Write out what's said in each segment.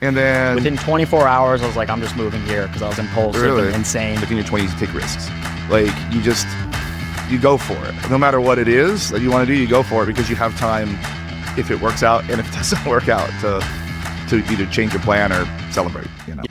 And then within 24 hours, I was like, I'm just moving here because I was impulsive and insane. Like in your 20s, you take risks. Like you go for it. No matter what it is that you want to do, you go for it because you have time if it works out, and if it doesn't work out, to either change your plan or celebrate, you know.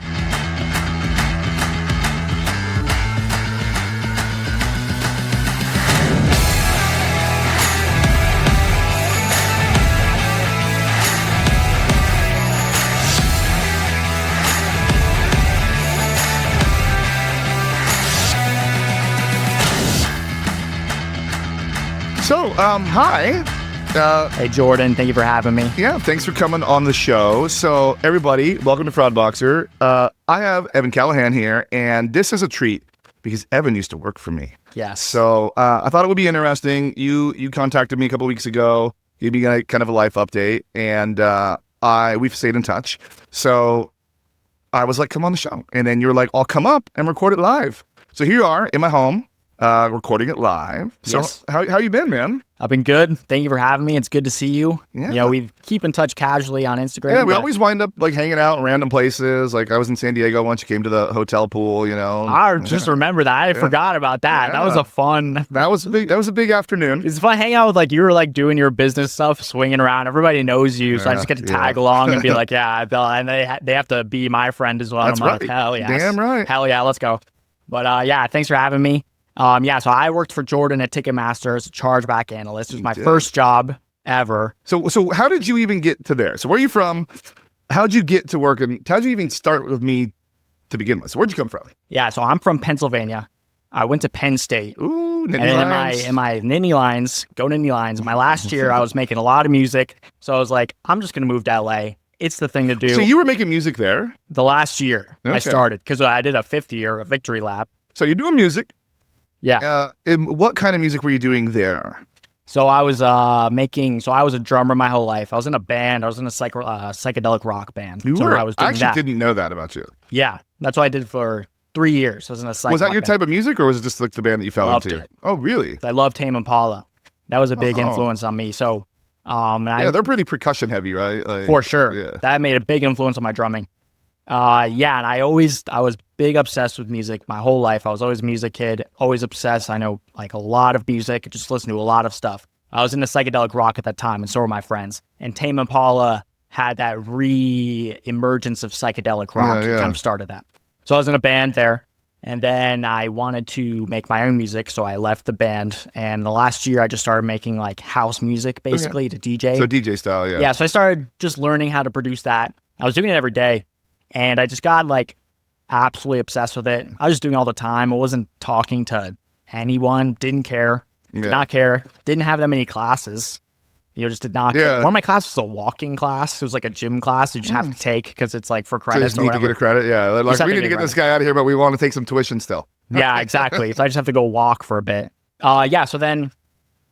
So, hi. Hey, Jordan, thank you for having me. Yeah, thanks for coming on the show. So, everybody, welcome to Fraud Boxer. I have Evan Callaghan here, and this is a treat because Evan used to work for me. Yes. So, I thought it would be interesting. You contacted me a couple weeks ago. Gave me like kind of a life update, and we've stayed in touch. So, I was like, come on the show. And then you're like, I'll come up and record it live. So, here you are in my home. Recording it live. So Yes. how you been, man? I've been good. Thank you for having me. It's good to see you. Yeah. You know, we keep in touch casually on Instagram. Yeah, we but always wind up like hanging out in random places. Like I was in San Diego once. You came to the hotel pool, you know. I just remember that. I forgot about that. Yeah. That was a fun. That was a big afternoon. It's fun hanging out with like you were like doing your business stuff, swinging around. Everybody knows you, so I just get to tag along and be like, yeah, and they have to be my friend as well. That's I'm right. like, hell yeah, Damn right. hell yeah, let's go. But yeah, thanks for having me. So I worked for Jordan at Ticketmaster as a chargeback analyst. It was my first job ever. So how did you even get to there? So where are you from? How'd you get to work, and how'd you even start with me to begin with? So where'd you come from? Yeah, so I'm from Pennsylvania. I went to Penn State. Ooh, And in my Ninny Lines, go Ninny Lines. My last year, I was making a lot of music. So I was like, I'm just going to move to LA. It's the thing to do. So you were making music there? The last year I Okay. started, because I did a 5th year, a victory lap. So you're doing music. Yeah. And what kind of music were you doing there? So I was I was a drummer my whole life. I was in a band. I was in a psychedelic rock band. You so were? I was I doing actually that. didn't know that about you. Yeah. That's what I did for 3 years. I was in a psych Was that rock your band. type of music, or was it just like the band that you fell Loved into? it. Oh, really? I loved Tame Impala. That was a big Oh. influence on me. So Yeah, they're pretty percussion heavy, right? Like, for sure. Yeah. That made a big influence on my drumming. And I was big obsessed with music my whole life. I was always a music kid, always obsessed. I know like a lot of music, just listen to a lot of stuff. I was into psychedelic rock at that time, and so were my friends. And Tame Impala had that re-emergence of psychedelic rock. Yeah. Kind of started that. So I was in a band there, and then I wanted to make my own music, so I left the band. And the last year, I just started making like house music, basically, to DJ. So DJ style, yeah. Yeah, so I started just learning how to produce that. I was doing it every day, and I just got like absolutely obsessed with it. I was just doing it all the time. I wasn't talking to anyone, didn't care, did not care, didn't have that many classes. Just did not care. One of my classes was a walking class. It was like a gym class you just have to take because it's like for So you credits just or need whatever. to get a credit, yeah. Like, Just have we to need to get get this guy out of here, but we want to take some tuition still. Yeah, exactly. So I just have to go walk for a bit. So then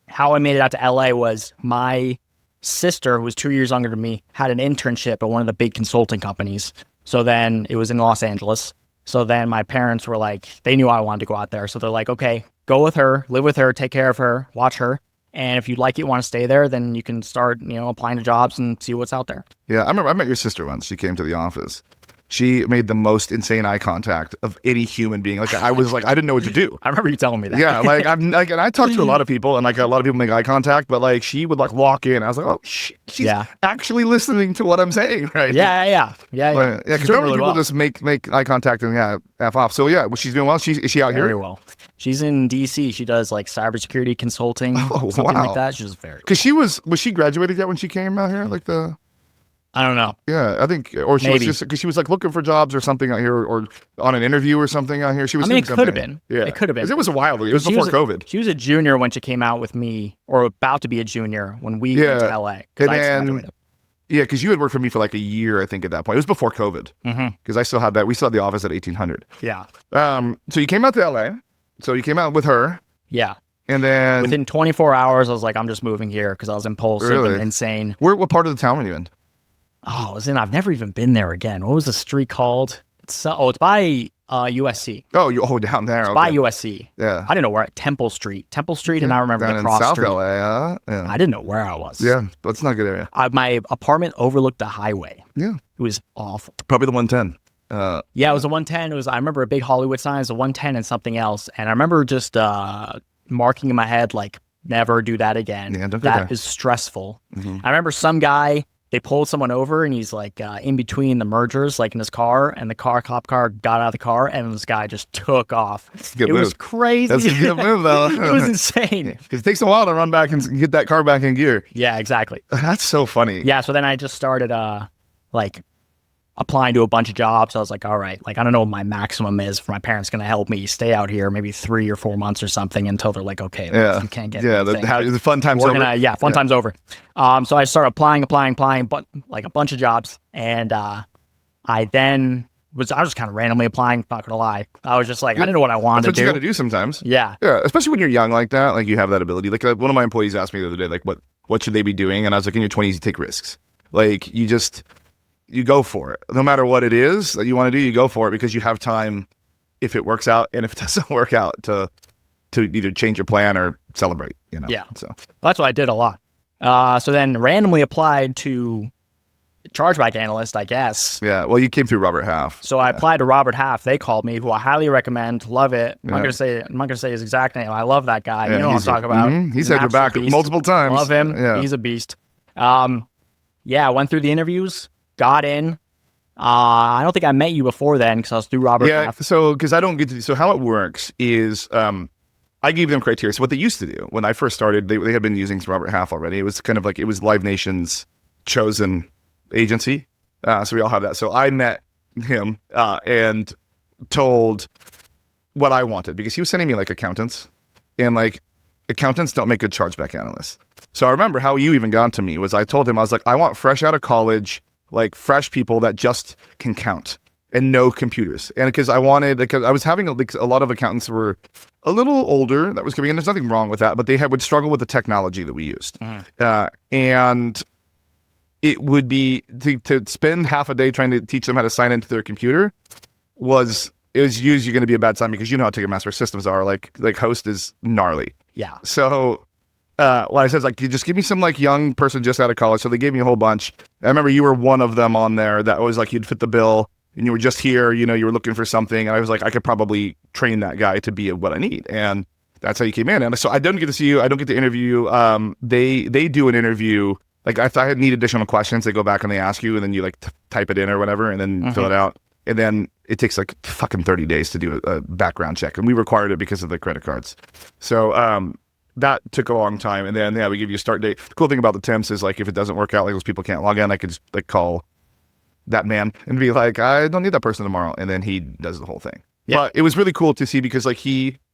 how I made it out to LA was my sister, who was 2 years younger than me, had an internship at one of the big consulting companies. So then it was in Los Angeles. So then my parents were like, they knew I wanted to go out there. So they're like, okay, go with her, live with her, take care of her, watch her. And if you like it, want to stay there, then you can start, applying to jobs and see what's out there. Yeah, I remember I met your sister once. She came to the office. She made the most insane eye contact of any human being. Like I was like, I didn't know what to do. I remember you telling me that. Yeah, like I'm like, and I talked to a lot of people, and like a lot of people make eye contact, but like she would like walk in. I was like, oh, she's actually listening to what I'm saying, right? Yeah. Because normally people just make eye contact and F off. So yeah, well, she's doing well. Is she out here? Very well. She's in DC. She does like cybersecurity consulting, something like that. She's very. Because was she graduated yet when she came out here? I don't know. Yeah, I think, or she was just because she was like looking for jobs or something out here, or on an interview or something out here. She was. I mean, it could have been. Yeah, it could have been. 'Cause it was a while ago. It was before COVID. She was a junior when she came out with me, or about to be a junior when we went to LA. And then, because you had worked for me for like a year, I think, at that point. It was before COVID. Because I still had that. We still had the office at 1800. Yeah. So you came out to LA. So you came out with her. Yeah. And then within 24 hours, I was like, I'm just moving here because I was impulsive and insane. What part of the town were you in? Oh, I've never even been there again. What was the street called? It's by USC. Down there. Okay. By USC. Yeah. I didn't know where at Temple Street, and I remember Down the in cross South street. LA. Yeah. I didn't know where I was. Yeah, that's not a good area. My apartment overlooked the highway. Yeah. It was awful. Probably the 110. Yeah, it was a 110. I remember a big Hollywood sign. It was a 110 and something else. And I remember just marking in my head, like, never do that again. Yeah, don't go That there. is stressful. Mhm. I remember some guy, they pulled someone over and he's like in between the mergers, like in his car, and the cop car got out of the car and this guy just took off. Good It was move. crazy. That's a good move, though. It was insane. Because it takes a while to run back and get that car back in gear. Yeah, exactly. That's so funny. Yeah, so then I just started like applying to a bunch of jobs. I was like, all right, like I don't know what my maximum is for my parents going to help me stay out here maybe 3 or 4 months or something until they're like, okay, Yeah. you can't get Yeah, anything. the fun time's We're over. gonna, fun time's over. So I started applying, but like a bunch of jobs, and I was just kind of randomly applying. Not gonna lie, I was just like, I didn't know what I wanted That's what to you do. got to do sometimes. Yeah, Yeah, especially when you're young like that, like you have that ability. Like one of my employees asked me the other day, like, what should they be doing? And I was like, in your 20s, you take risks. Like you go for it. No matter what it is that you want to do, you go for it because you have time if it works out, and if it doesn't work out, to either change your plan or celebrate. Yeah. So that's what I did a lot. So then randomly applied to chargeback analyst, I guess. yeah, well, you came through Robert Half. So I applied to Robert Half. They called me, who I highly recommend. Love it. I'm not gonna say his exact name. I love that guy. Yeah, you know what I'm talking about. He's an had your back absolute beast. multiple times. Love him. Yeah. He's a beast. I went through the interviews, got in. I don't think I met you before then because I was through Robert Half. So because I don't get to. So how it works is, I gave them criteria. So what they used to do when I first started, they had been using Robert Half already. It was kind of like it was Live Nation's chosen agency. So we all have that. So I met him and told what I wanted because he was sending me like accountants, and like accountants don't make good chargeback analysts. So I remember how you even got to me was I told him, I was like, I want fresh out of college, like fresh people that just can count and know computers. And because I was having a lot of accountants who were a little older that was coming in. There's nothing wrong with that, but would struggle with the technology that we used. And it would be to spend half a day trying to teach them how to sign into their computer was usually going to be a bad sign because you know how Ticketmaster systems are. Like host is gnarly. Yeah. So what I said is like, you just give me some like young person just out of college. So they gave me a whole bunch. I remember you were one of them on there that was like, you'd fit the bill and you were just here, you were looking for something. And I was like, I could probably train that guy to be what I need. And that's how you came in. And so I don't get to see you. I don't get to interview you. They do an interview. Like if I need additional questions, they go back and they ask you and then you like type it in or whatever and then fill it out. And then it takes like fucking 30 days to do a background check. And we required it because of the credit cards. So, that took a long time. And then, we give you a start date. The cool thing about the temps is like, if it doesn't work out, like those people can't log in, I could just like call that man and be like, I don't need that person tomorrow. And then he does the whole thing. Yeah. But it was really cool to see because like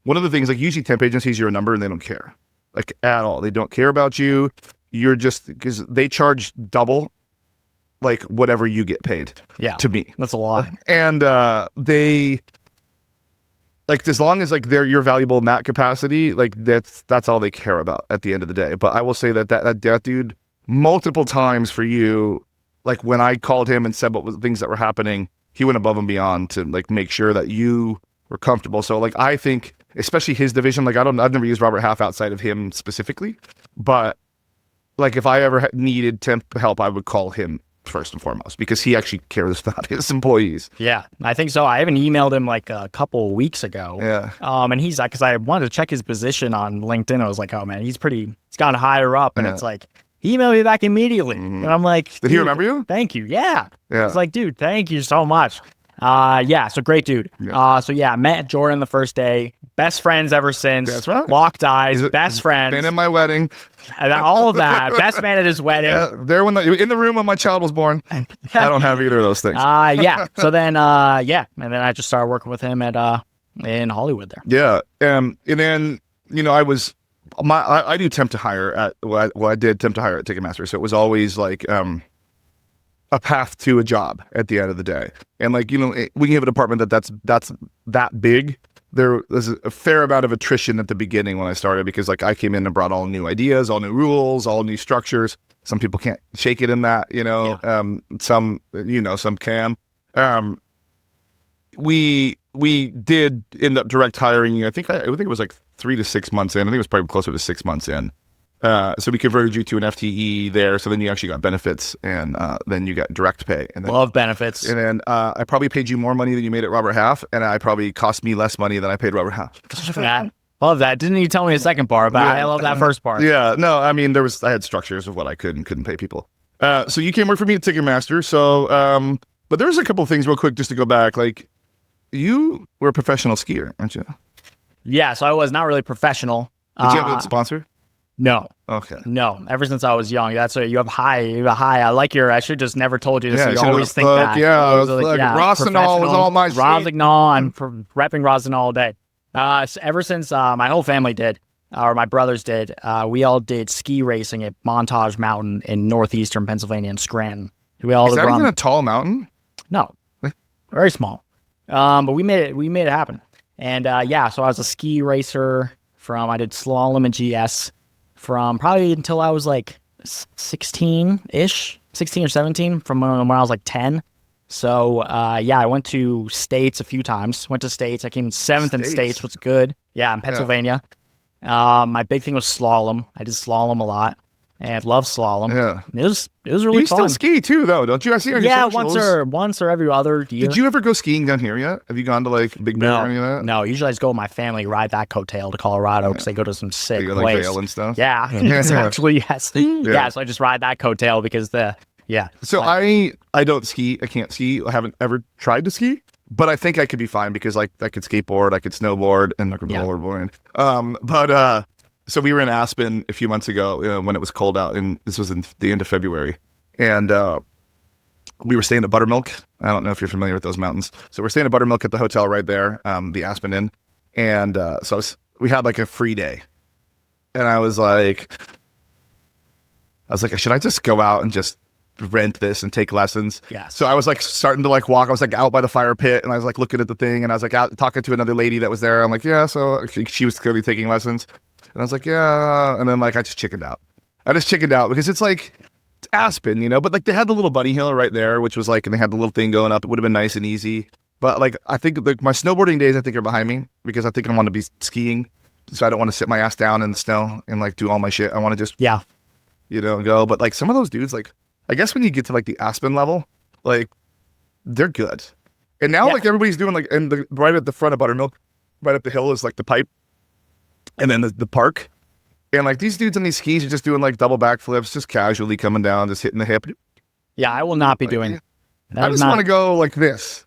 one of the things, like usually temp agencies, you're a number and they don't care like at all. They don't care about you. You're just, because they charge double like whatever you get paid to me. That's a lot. And they, like, as long as like they're your valuable in that capacity, like that's all they care about at the end of the day. But I will say that dude multiple times for you, like when I called him and said what was things that were happening, he went above and beyond to like make sure that you were comfortable. So like I think especially his division, like I've never used Robert Half outside of him specifically, but like if I ever needed temp help, I would call him first and foremost because he actually cares about his employees. Yeah, I think so. I even emailed him like a couple weeks ago. Yeah. And he's like, because I wanted to check his position on LinkedIn. I was like, oh man, he's gone higher up. And it's like, he emailed me back immediately. And I'm like, did he remember you? Thank you. Yeah. Yeah. It's like, dude, thank you so much. So great dude. Yeah. Met Jordan the first day. Best friends ever since. That's right. Locked eyes. Best friends. Been in my wedding. And all of that. Best man at his wedding. Yeah, there in the room when my child was born. I don't have either of those things. So then, and then I just started working with him at in Hollywood there. Yeah, and then I do temp to hire at I did temp to hire at Ticketmaster, so it was always like a path to a job at the end of the day. And like when you have a department that's that big, there's a fair amount of attrition at the beginning when I started because like I came in and brought all new ideas, all new rules, all new structures. Some people can't shake it in that, some can. We we did end up direct hiring you. I think it was like 3 to 6 months in. I think it was probably closer to 6 months in. So we converted you to an FTE there. So then you actually got benefits, and then you got direct pay. And then, Love benefits. And then I probably paid you more money than you made at Robert Half, and I probably cost me less money than I paid Robert Half. Love that. Didn't you tell me the second part? But I love that first part. Yeah, no, I mean, I had structures of what I could and couldn't pay people. So you came work for me at Ticketmaster. So, but there's a couple of things real quick just to go back. Like, you were a professional skier, aren't you? Yeah, so I was not really professional. Did you have a sponsor? No. Okay. No. Ever since I was young, that's what you have high. I like I should just never told you this. Yeah, so you always think that. Yeah, I was like Rosinol was all my shit. Rossignol, I'm repping Rosinol all day. So ever since my whole family did, or my brothers did, we all did ski racing at Montage Mountain in northeastern Pennsylvania in Scranton. Is that even a tall mountain? No, very small. But we made it happen. And so I was a ski racer I did slalom and GS from probably until I was like 16-ish, 16 or 17, from when I was like 10. So, I went to States a few times. Went to States. I came 7th in States, which was good. Yeah, in Pennsylvania. Yeah. My big thing was slalom. I did slalom a lot. And love slalom. Yeah. It was really you fun. You still ski too, though, don't you? I see on your socials. once or every other year. Did you ever go skiing down here yet? Have you gone to like Big Bear or any of that? No, usually I just go with my family, ride that coattail to Colorado because they go to some sick place. Like Vail and stuff? Yeah, exactly, yes. Yeah, so I just ride that coattail because So I don't ski. I can't ski. I haven't ever tried to ski. But I think I could be fine because like I could skateboard, I could snowboard, and I could rollerboard. So we were in Aspen a few months ago when it was cold out, and this was in the end of February. And we were staying at Buttermilk. I don't know if you're familiar with those mountains. So we're staying at Buttermilk at the hotel right there, the Aspen Inn. And we had like a free day. And I was like, should I just go out and just rent this and take lessons? Yeah. So I was like starting to like walk. I was like out by the fire pit, and I was like looking at the thing, and I was like out talking to another lady that was there. I'm like, yeah. So she was clearly taking lessons. And I was like, yeah. And then like I just chickened out. Because it's like it's Aspen, but like they had the little bunny hill right there, which was like, and they had the little thing going up. It would have been nice and easy. But like I think like my snowboarding days I think are behind me because I think I want to be skiing. So I don't want to sit my ass down in the snow and like do all my shit. I want to just go. But like some of those dudes, like I guess when you get to like the Aspen level, like they're good. And now like everybody's doing like right at the front of Buttermilk, right up the hill is like the pipe. And then the park, and like these dudes on these skis are just doing like double backflips, just casually coming down, just hitting the hip. Yeah, I will not be doing. I just want to go like this.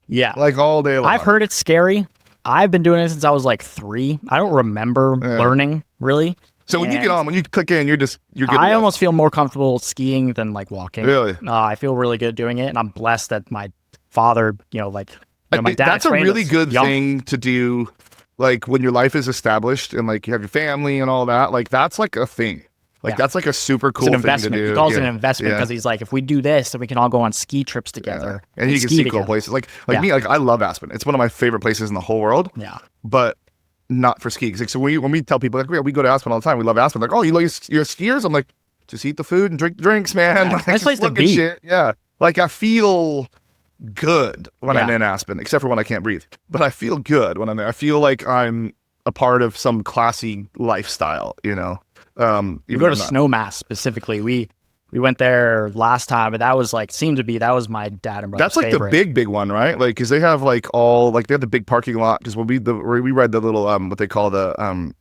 Yeah, like all day long. I've heard it's scary. I've been doing it since I was like 3. I don't remember learning really. So when you get on, when you click in, you're good. I almost feel more comfortable skiing than like walking. Really? I feel really good doing it, and I'm blessed that my father, my dad. That's a really good thing to do. Like when your life is established and like you have your family and all that, like that's like a thing. Like that's like a super cool thing to do. He calls it an investment because he's like, if we do this, then we can all go on ski trips together. And you can see cool places. Like me, like I love Aspen. It's one of my favorite places in the whole world. Yeah. But not for skiing. Like, so when we tell people like we go to Aspen all the time, we love Aspen. Like, oh, you're skiers? I'm like, just eat the food and drink the drinks, man. Yeah, like, nice place to be. Shit. Yeah. Like I feel good when I'm in Aspen, except for when I can't breathe. But I feel good when I'm there. I feel like I'm a part of some classy lifestyle, We go to Snowmass specifically. We went there last time, but that was like that was my dad and brother's That's like favorite. the big one, right? Like because they have like they have the big parking lot. Because when we ride the little what they call the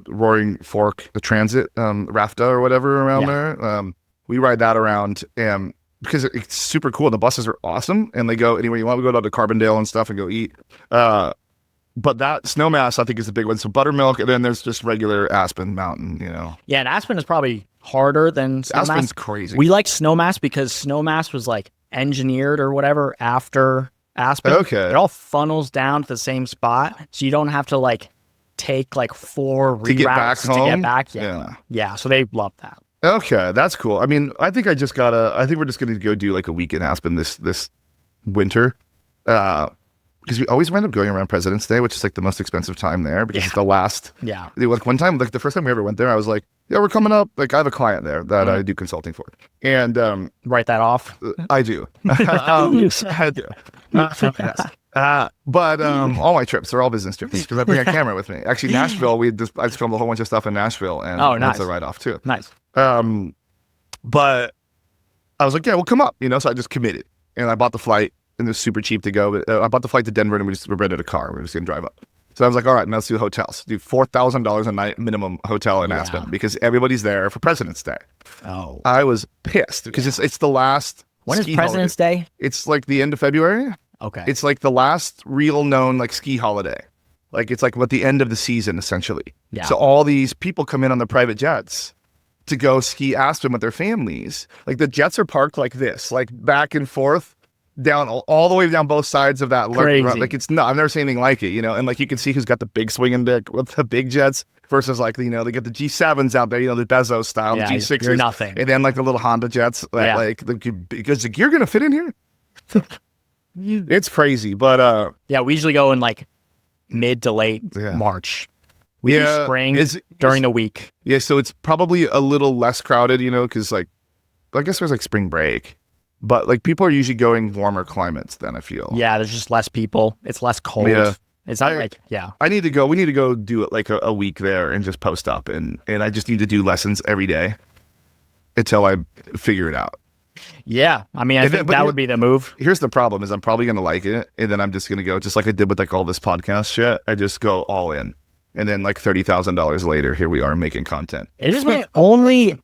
Roaring Fork, the transit rafta or whatever around there. We ride that around because it's super cool. The buses are awesome, and they go anywhere you want. We go down to Carbondale and stuff and go eat. But that Snowmass, I think, is the big one. So Buttermilk, and then there's just regular Aspen Mountain, Yeah, and Aspen is probably harder than Snowmass. Aspen's crazy. We like Snowmass because Snowmass was like engineered or whatever after Aspen. Okay. It all funnels down to the same spot, so you don't have to like take like 4 reroutes to get back. Yeah, so they love that. Okay, that's cool. I mean, I think we're just gonna go do like a week in Aspen this winter. Because we always wind up going around President's Day, which is like the most expensive time there because it's the last. Yeah. Like one time, like the first time we ever went there, I was like, yeah, we're coming up. Like I have a client there that I do consulting for. And write that off. I do. I do. But all my trips are all business trips because I bring a camera with me. Actually, Nashville, I just filmed a whole bunch of stuff in Nashville, and nice. that's a write-off too. Nice. But I was like, yeah, we'll come up, so I just committed, and I bought the flight, and it was super cheap to go. But I bought the flight to Denver, and we rented a car. We were just gonna drive up. So I was like, all right, now let's do hotels. Do $4,000 a night minimum hotel in Aspen because everybody's there for President's Day. Oh, I was pissed because it's the last. When is President's Day? It's like the end of February. Okay. It's like the last real known like ski holiday. Like it's like at the end of the season essentially. Yeah. So all these people come in on the private jets to go ski Aspen with their families. Like the jets are parked like this, like back and forth down all the way down both sides of that. Crazy. Like it's not. I've never seen anything like it. And like you can see who's got the big swinging dick with the big jets versus like they get the G7s out there. The Bezos style, the G6s. You're nothing. And then like the little Honda jets, because you're gonna fit in here. It's crazy, but we usually go in like mid to late March. We do spring during the week. Yeah, so it's probably a little less crowded, because like I guess there's like spring break, but like people are usually going warmer climates then I feel. Yeah, there's just less people. It's less cold. Yeah. It's not we need to go do it like a week there and just post up and I just need to do lessons every day until I figure it out. Yeah, I mean, I think that would be the move. Here's the problem: is I'm probably gonna like it, and then I'm just gonna go just like I did with like all this podcast shit. I just go all in, and then like $30,000 later, here we are making content. It is my only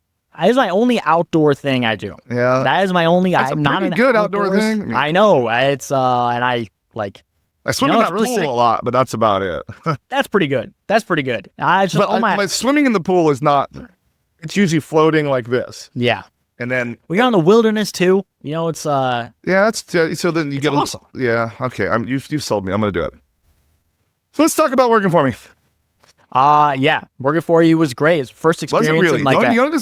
outdoor thing I do. Yeah, that is my only. That's I'm a not pretty an good outdoor thing. I know it's and I like. I swim in that pool a lot, but that's about it. That's pretty good. My swimming in the pool is not. It's usually floating like this. Yeah. And then we got in the wilderness too. It's that's so then you get awesome. Yeah, okay. You've sold me. I'm gonna do it. So let's talk about working for me. Working for you was great. It's first experience. Was it really?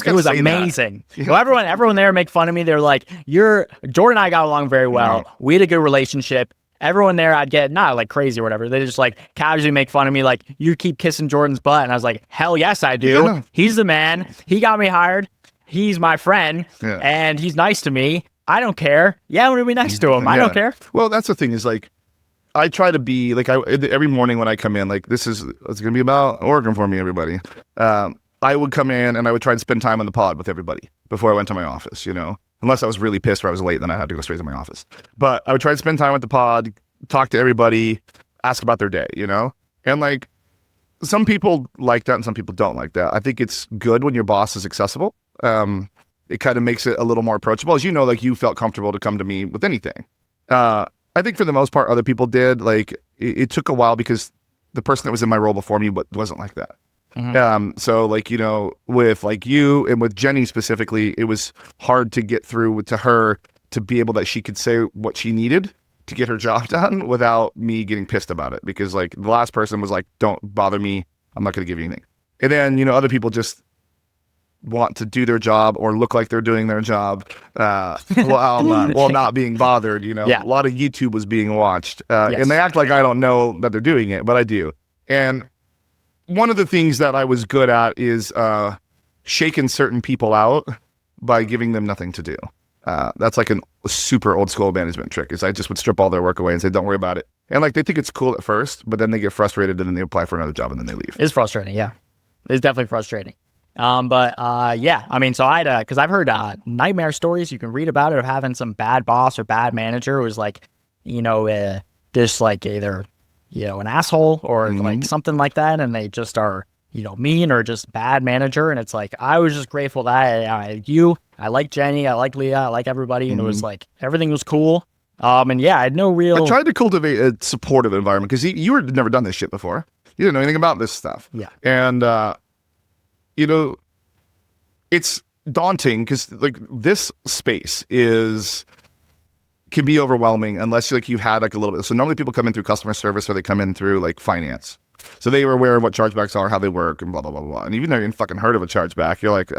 It was amazing. Yeah. Well, everyone there make fun of me. They're like, Jordan and I got along very well. No. We had a good relationship. Everyone there, I'd get not like crazy or whatever. They just like casually make fun of me, like you keep kissing Jordan's butt, and I was like, hell yes, I do. Yeah. He's the man. He got me hired. He's my friend, and he's nice to me. I don't care. Yeah, I'm gonna be nice to him. I don't care. Well, that's the thing is like, I try to be like every morning when I come in, like it's gonna be about working for me, everybody. I would come in and I would try and spend time on the pod with everybody before I went to my office. Unless I was really pissed or I was late, then I had to go straight to my office. But I would try to spend time with the pod, talk to everybody, ask about their day. And like some people like that and some people don't like that. I think it's good when your boss is accessible. It kind of makes it a little more approachable. As like you felt comfortable to come to me with anything. I think for the most part, other people did. Like it took a while because the person that was in my role before me wasn't like that. Mm-hmm. So like, with like you and with Jenny specifically, it was hard to get through to her to be able that she could say what she needed to get her job done without me getting pissed about it. Because like the last person was like, don't bother me. I'm not going to give you anything. And then, other people just want to do their job or look like they're doing their job while not being bothered. A lot of YouTube was being watched and they act like I don't know that they're doing it, but I do. And one of the things that I was good at is shaking certain people out by giving them nothing to do. That's like a super old school management trick is I just would strip all their work away and say, don't worry about it. And like, they think it's cool at first, but then they get frustrated and then they apply for another job and then they leave. It's frustrating. Yeah. It's definitely frustrating. I mean, so because I've heard nightmare stories, you can read about it, of having some bad boss or bad manager who was like, just like either, an asshole or like something like that. And they just are, mean or just bad manager. And it's like, I was just grateful that I like Jenny, I like Leah, I like everybody. And it was like, everything was cool. I had no real. I tried to cultivate a supportive environment because you had never done this shit before. You didn't know anything about this stuff. Yeah. And, it's daunting because like this space can be overwhelming unless like you've had like a little bit. So normally people come in through customer service or they come in through like finance. So they were aware of what chargebacks are, how they work, and blah, blah, blah, blah. And even though you haven't fucking heard of a chargeback, you're like,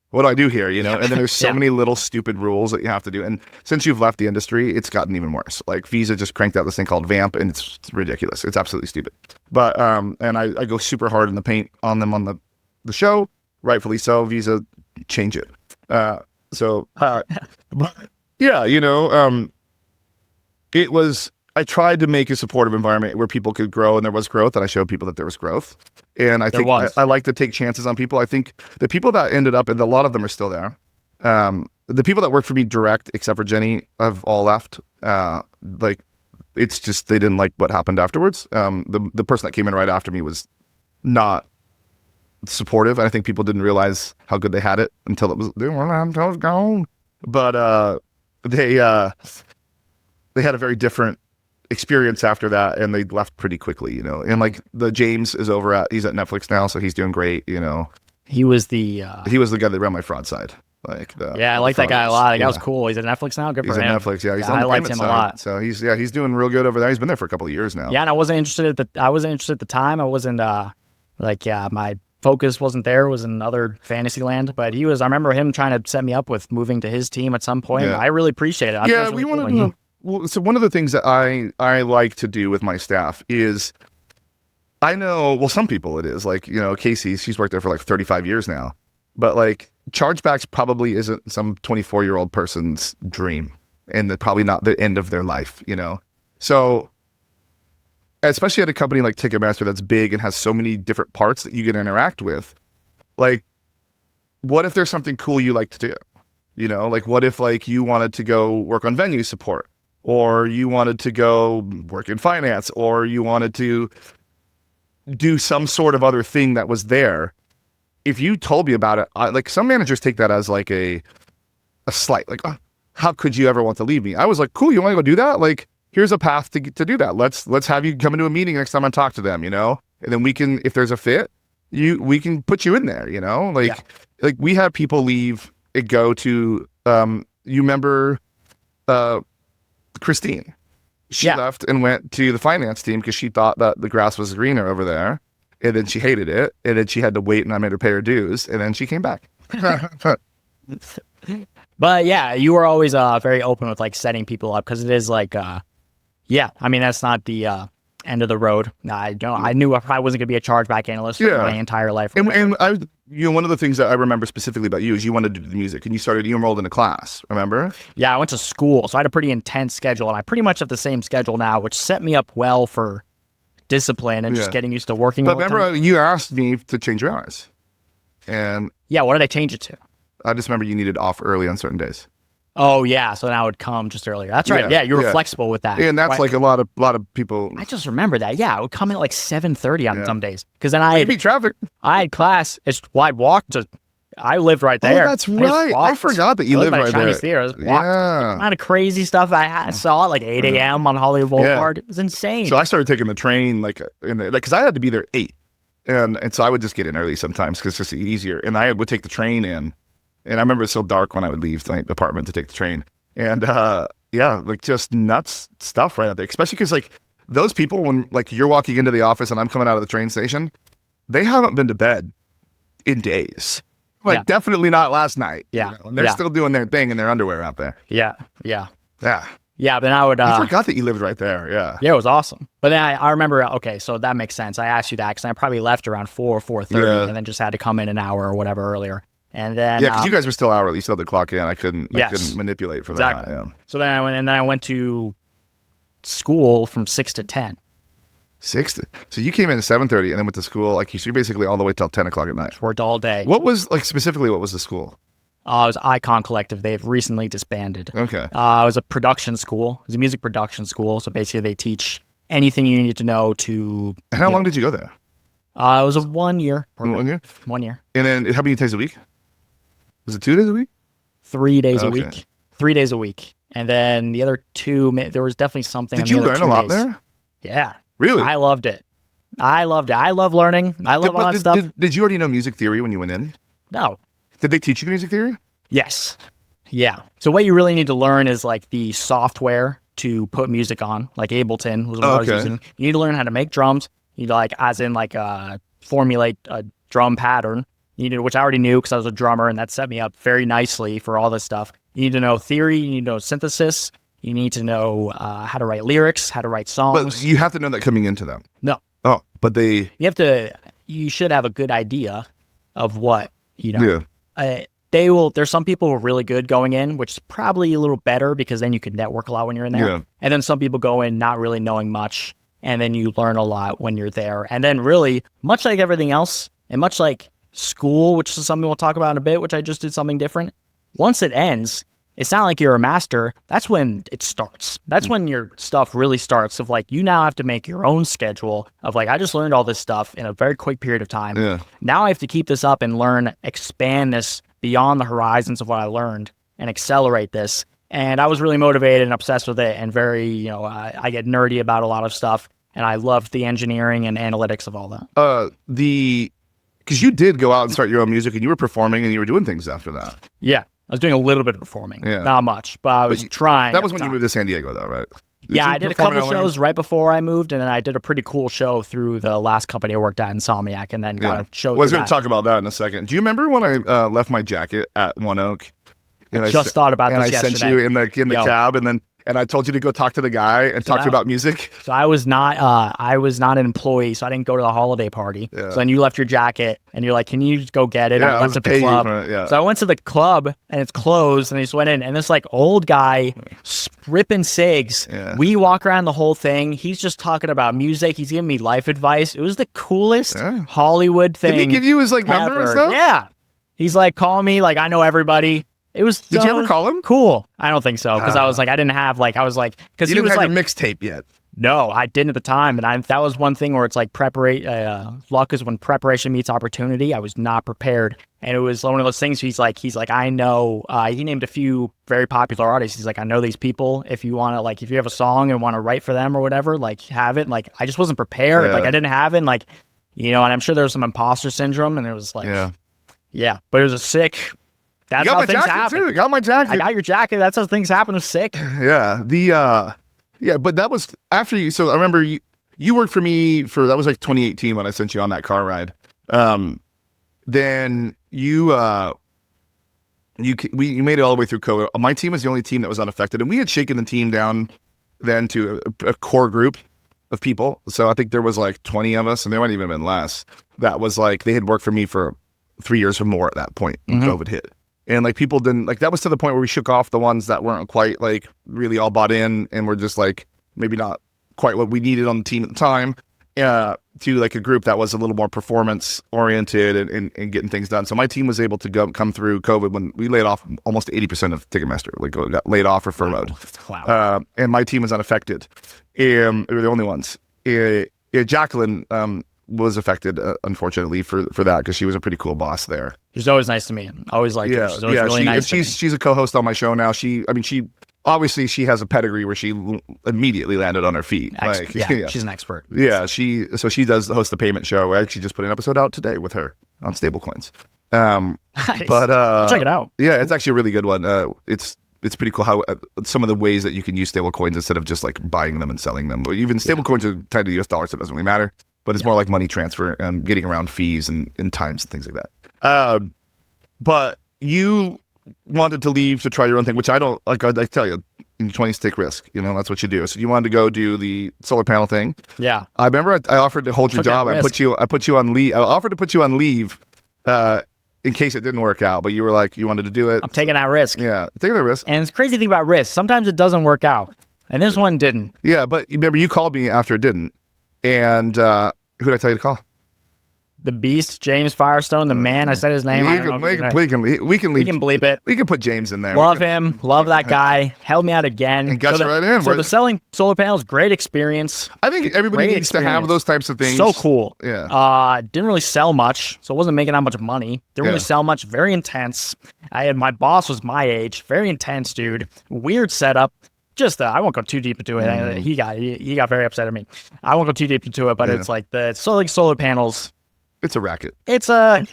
what do I do here? And then there's so many little stupid rules that you have to do. And since you've left the industry, it's gotten even worse. Like Visa just cranked out this thing called Vamp, and it's ridiculous. It's absolutely stupid. But and I go super hard in the paint on them on the show. Rightfully so. Visa, change it. It was. I tried to make a supportive environment where people could grow and there was growth, and I showed people that there was growth. And I think I like to take chances on people. I think the people that ended up, and a lot of them are still there. The people that worked for me direct, except for Jenny, have all left. Like, it's just they didn't like what happened afterwards. The person that came in right after me was not supportive. I think people didn't realize how good they had it until it was gone. But they had a very different experience after that, and they left pretty quickly, you know. And like the James is he's at Netflix now, so he's doing great, you know. He was the guy that ran my fraud side. Like I like that guy a lot. Like, that was cool. He's at Netflix now. Good for him. He's at Netflix. Yeah, he's on I the liked him side. a lot. So he's doing real good over there. He's been there for a couple of years now. Yeah, and I wasn't interested at the time. I wasn't my focus wasn't there. It was in other fantasy land. But I remember him trying to set me up with moving to his team at some point. Yeah. I really appreciate it. Yeah, we want to. Well, so one of the things that I like to do with my staff is, I know, well, some people it is, like, you know, Casey, she's worked there for like 35 years now, but like chargebacks probably isn't some 24-year-old person's dream, and probably not the end of their life, you know? So especially at a company like Ticketmaster that's big and has so many different parts that you can interact with, like, what if there's something cool you like to do? You know, like, what if like you wanted to go work on venue support, or you wanted to go work in finance, or you wanted to do some sort of other thing that was there? If you told me about it, like, some managers take that as like a slight, like, oh, how could you ever want to leave me? I was like, cool, you want to go do that? Like, here's a path to do that. Let's have you come into a meeting next time I talk to them, you know? And then we can, if there's a fit, we can put you in there, you know? Like, like we have people leave and go to, you remember, Christine? She left and went to the finance team because she thought that the grass was greener over there, and then she hated it, and then she had to wait, and I made her pay her dues, and then she came back. But yeah, you were always very open with like setting people up, because it is like, I mean, that's not the end of the road. I knew I probably wasn't going to be a chargeback analyst for my entire life. And I, you know, one of the things that I remember specifically about you is you wanted to do the music, and you enrolled in a class, remember? Yeah, I went to school, so I had a pretty intense schedule, and I pretty much have the same schedule now, which set me up well for discipline and just getting used to working. But remember, you asked me to change your hours. And what did I change it to? I just remember you needed off early on certain days. Oh yeah, so now it would come just earlier. That's right. Yeah, you were flexible with that. And that's like a lot of people. I just remember that. Yeah, it would come in at like 7:30 on some days, because then I had traffic. I had class. I'd walk to. I lived right there. Oh, that's right. I forgot that you lived right there. Theater. Yeah, kind of crazy stuff I saw at like 8 a.m. on Hollywood Boulevard. It was insane. So I started taking the train because I had to be there at 8, and so I would just get in early sometimes because it's just easier. And I would take the train in. And I remember it's so dark when I would leave the apartment to take the train. And like just nuts stuff right out there. Especially because like those people, when like you're walking into the office and I'm coming out of the train station, they haven't been to bed in days. Like definitely not last night. Yeah. You know? And they're still doing their thing in their underwear out there. Yeah. Yeah, then I would... I forgot that you lived right there, yeah. Yeah, it was awesome. But then I remember, okay, so that makes sense. I asked you that because I probably left around 4 or 4:30 and then just had to come in an hour or whatever earlier. And then because you guys were still hourly, you still had to clock in. I couldn't manipulate for that. Exactly. Yeah. So then I went to school from 6 to 10. So you came in at 7:30 and then went to school. Like you're basically all the way till 10 o'clock at night. Worked all day. What was specifically? What was the school? It was Icon Collective. They've recently disbanded. Okay. It was a production school. It was a music production school. So basically, they teach anything you need to know to. And how long did you go there? It was a 1 year. 1 year. 1 year. And then how many days a week? Was it 2 days a week? 3 days a week. 3 days a week. And then the other 2, there was definitely something. Did you learn a lot there? Yeah. Really? I loved it. I love learning. I love all that stuff. Did you already know music theory when you went in? No. Did they teach you music theory? Yes. Yeah. So what you really need to learn is like the software to put music on, like Ableton was what I was using. You need to learn how to make drums. You need to formulate a drum pattern. Which I already knew because I was a drummer, and that set me up very nicely for all this stuff. You need to know theory. You need to know synthesis. You need to know how to write lyrics, how to write songs. But you have to know that coming into them. No. Oh, but they... You should have a good idea of what, there's some people who are really good going in, which is probably a little better because then you can network a lot when you're in there. Yeah. And then some people go in not really knowing much, and then you learn a lot when you're there. And then really, much like everything else, and much like school, which is something we'll talk about in a bit, which I just did something different. Once it ends, it's not like you're a master. That's when it starts. That's when your stuff really starts of like, you now have to make your own schedule of like, I just learned all this stuff in a very quick period of time. Yeah. Now I have to keep this up and learn, expand this beyond the horizons of what I learned and accelerate this. And I was really motivated and obsessed with it and very, I get nerdy about a lot of stuff, and I loved the engineering and analytics of all that. Because you did go out and start your own music, and you were performing and you were doing things after that. Yeah. I was doing a little bit of performing, Yeah. not much, but I was trying. That was when you moved to San Diego, though, right? Yeah, I did a couple perform in LA? shows right before I moved, and then I did a pretty cool show through the last company I worked at, Insomniac, and then got a show. Well, I was through going to that. talk about that in a second. Do you remember when I left my jacket at One Oak? And I just thought about and this I sent yesterday. you in the cab, and I told you to go talk to the guy and talk to you about music. So I was not an employee, so I didn't go to the holiday party. Yeah. So then you left your jacket, and you're like, "Can you just go get it?" Yeah, I I went was to the paying you club. for it, yeah. So I went to the club, and it's closed, and I just went in, and this like old guy ripping cigs. Yeah. We walk around the whole thing. He's just talking about music. He's giving me life advice. It was the coolest Hollywood thing. Did he give you his like number and ever. stuff? Yeah. He's like, call me. Like, I know everybody. It was. Did you ever call him? Cool. I don't think so, because I was like, I didn't have like, I was like, because You he didn't was have like, your mixtape yet. no, I didn't at the time, and that was one thing where it's like luck is when preparation meets opportunity. I was not prepared, and it was one of those things. He's like, I know. He named a few very popular artists. He's like, I know these people. If you want to, like, if you have a song and want to write for them or whatever, like, have it. Like, I just wasn't prepared. Yeah. Like, I didn't have it. And, like, and I'm sure there was some imposter syndrome, and it was like, yeah, but it was a sick. That's You got how my things jacket happen. too. You got my jacket. I got your jacket. That's how things happen. It was sick. Yeah. But that was after you. So I remember you worked for me that was like 2018 when I sent you on that car ride. Then you made it all the way through COVID. My team was the only team that was unaffected, and we had shaken the team down then to a core group of people. So I think there was like 20 of us, and there might even have been less. That was like they had worked for me for 3 years or more at that point when COVID hit. And like people didn't like that was to the point where we shook off the ones that weren't quite like really all bought in and were just like maybe not quite what we needed on the team at the time, to like a group that was a little more performance oriented and getting things done. So my team was able to come through COVID when we laid off almost 80% of Ticketmaster, like got laid off or furloughed. Wow. And my team was unaffected. We were the only ones. Jacqueline was affected, unfortunately, for that because she was a pretty cool boss there. She's always nice to me. Always liked her. She's always really nice to me. She's a co-host on my show now. She obviously she has a pedigree where she immediately landed on her feet. She's an expert. Yeah, she does host the payment show. I actually just put an episode out today with her on stablecoins. Nice. But check it out. Yeah, it's actually a really good one. It's pretty cool how some of the ways that you can use stablecoins instead of just like buying them and selling them. Even stablecoins are tied to the US dollar, so it doesn't really matter. But it's more like money transfer and getting around fees and times and things like that. But you wanted to leave to try your own thing, which I don't like. I tell you, in your 20s, take risk. That's what you do. So you wanted to go do the solar panel thing. Yeah. I remember I offered to hold your Took that job. I put you on leave. I offered to put you on leave in case it didn't work out. But you were like, you wanted to do it. I'm taking that risk. Yeah, taking the risk. And it's crazy thing about risk. Sometimes it doesn't work out. And this one didn't. Yeah, but remember you called me after it didn't. And who did I tell you to call? The Beast, James Firestone, the man. I said his name. We can bleep it. We can put James in there. Love him. Love that guy. Held me out again. And got you right in. So the selling solar panels, great experience. I think everybody needs to have those types of things. So cool. Yeah. Didn't really sell much, so I wasn't making that much money. Didn't really sell much. Very intense. My boss was my age. Very intense, dude. Weird setup. Just I won't go too deep into it. He got very upset at me. I won't go too deep into it, but it's like solar panels. It's a racket. The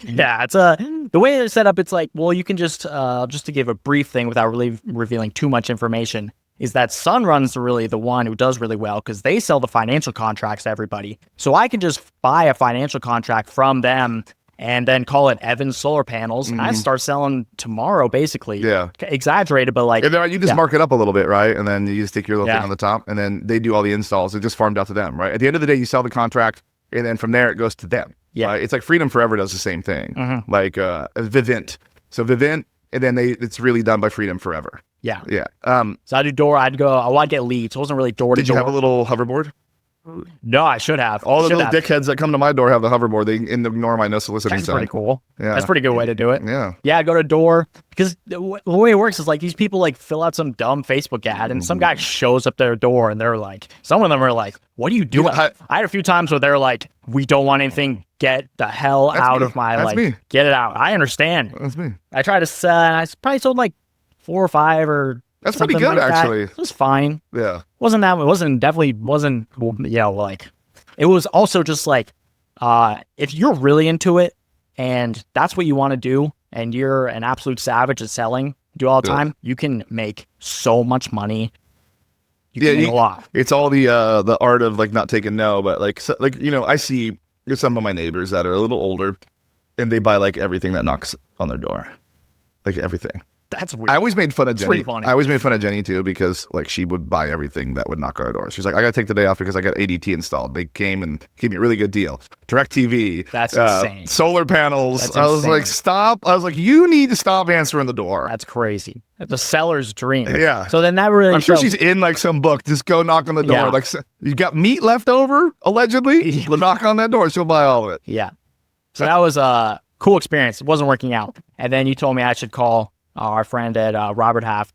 way it's set up. It's like, well, you can just to give a brief thing without really revealing too much information, is that Sunrun's really the one who does really well because they sell the financial contracts to everybody. So I can just buy a financial contract from them and then call it Evan Solar Panels, and I start selling tomorrow, basically. Yeah. Exaggerated, but like... And then you just mark it up a little bit, right? And then you just stick your little thing on the top, and then they do all the installs. It's just farmed out to them, right? At the end of the day, you sell the contract, and then from there, it goes to them. Yeah. It's like Freedom Forever does the same thing. Like Vivint So Vivint, and then it's really done by Freedom Forever. Yeah. Yeah. So I do door. I'd get leads. It wasn't really door to door. Did you have a little hoverboard? No, I should have. All the little dickheads that come to my door have the hoverboard. They ignore my no soliciting That's sign. pretty cool. Yeah. That's a pretty good way to do it. Yeah. Yeah, I go to door because the way it works is like these people like fill out some dumb Facebook ad and some guy shows up their door and they're like, some of them are like, what are you doing? Yeah, I had a few times where they're like, we don't want anything. Get the hell out of my life. Get it out. I understand. That's me. I tried to sell, and I probably sold like 4 or 5 or that's pretty good, like actually. It was fine. Yeah. Definitely wasn't, like, it was also just like, if you're really into it and that's what you want to do and you're an absolute savage at selling, do all the time, you can make so much money. You can make a lot. It's all the art of like not taking no, but like I see some of my neighbors that are a little older and they buy like everything that knocks on their door. Like everything. That's weird. I always made fun of Jenny. Pretty funny. I always made fun of Jenny too because like she would buy everything that would knock on our door. She's like, I gotta take the day off because I got ADT installed. They came and gave me a really good deal. DirecTV. That's insane. Solar panels. That's I was insane. like, stop. I was like, you need to stop answering the door. That's crazy. That's a seller's dream. Yeah. So then that really. I'm sure she's in like some book. Just go knock on the door. Yeah. Like you got meat left over, allegedly. Knock on that door. She'll buy all of it. Yeah. So that was a cool experience. It wasn't working out. And then you told me I should call our friend at Robert Half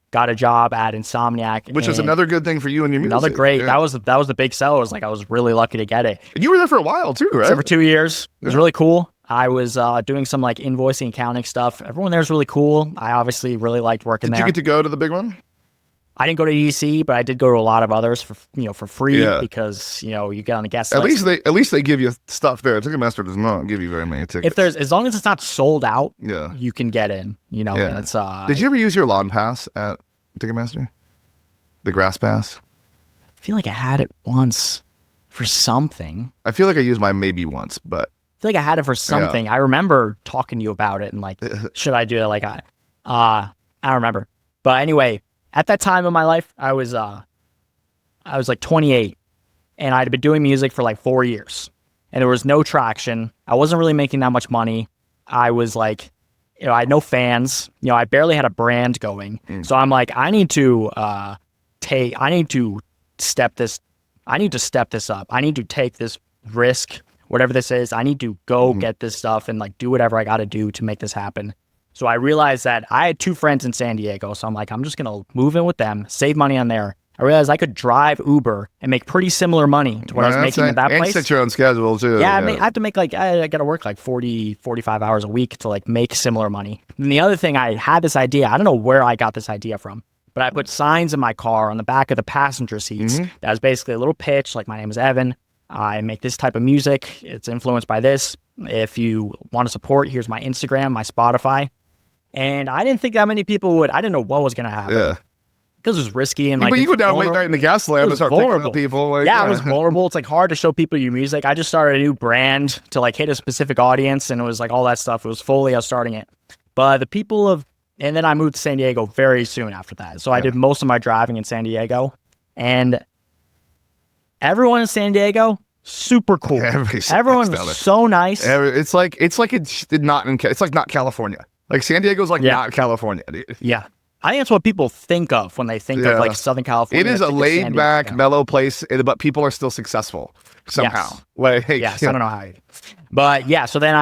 got a job at Insomniac. Which was another good thing for you and your music. Another great. Yeah. That was the big sell. It was like I was really lucky to get it. And you were there for a while too, right? So for 2 years. It was really cool. I was doing some like invoicing, accounting stuff. Everyone there was really cool. I obviously really liked working there. Did you get to go to the big one? I didn't go to EDC, but I did go to a lot of others for free because you get on the guest list. At least they give you stuff there. Ticketmaster does not give you very many tickets. As long as it's not sold out, yeah, you can get in. And it's Did you ever use your lawn pass at Ticketmaster? The grass pass? I feel like I had it once for something. I feel like I used mine maybe once, but I feel like I had it for something. I remember talking to you about it and like, should I do it? Like I don't remember. But anyway, at that time in my life, I was like 28 and I'd been doing music for like 4 years and there was no traction. I wasn't really making that much money. I was like, I had no fans. I barely had a brand going. So I'm like, I need to step this up. I need to take this risk, whatever this is. I need to go get this stuff and like do whatever I got to do to make this happen. So I realized that I had 2 friends in San Diego. So I'm like, I'm just going to move in with them, save money on there. I realized I could drive Uber and make pretty similar money to what I was making at that place. And set your own schedule too. Yeah, I have to make I got to work like 40, 45 hours a week to like make similar money. And the other thing, I had this idea. I don't know where I got this idea from, but I put signs in my car on the back of the passenger seats. That was basically a little pitch, like my name is Evan. I make this type of music. It's influenced by this. If you want to support, here's my Instagram, my Spotify. And I didn't think that many people would. I didn't know what was going to happen. Yeah. Because it was risky and like. But you go down late night in the gas lamp and start picking up people. Like, it was vulnerable. It's like hard to show people your music. I just started a new brand to like hit a specific audience, and it was like all that stuff. It was fully us starting it. But and then I moved to San Diego very soon after that. So I did most of my driving in San Diego, and everyone in San Diego, super cool. Everyone was so nice. It's like not California. Like San Diego's like not California, dude. Yeah. I think that's what people think of when they think of like Southern California. It is a laid back, mellow place, but people are still successful somehow. Yes. Like, I don't know how. But yeah, so then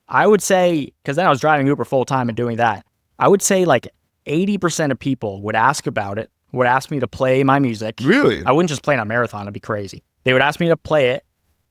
I would say, because then I was driving Uber full time and doing that, I would say like 80% of people would ask about it, would ask me to play my music. Really? I wouldn't just play it on Marathon. It'd be crazy. They would ask me to play it.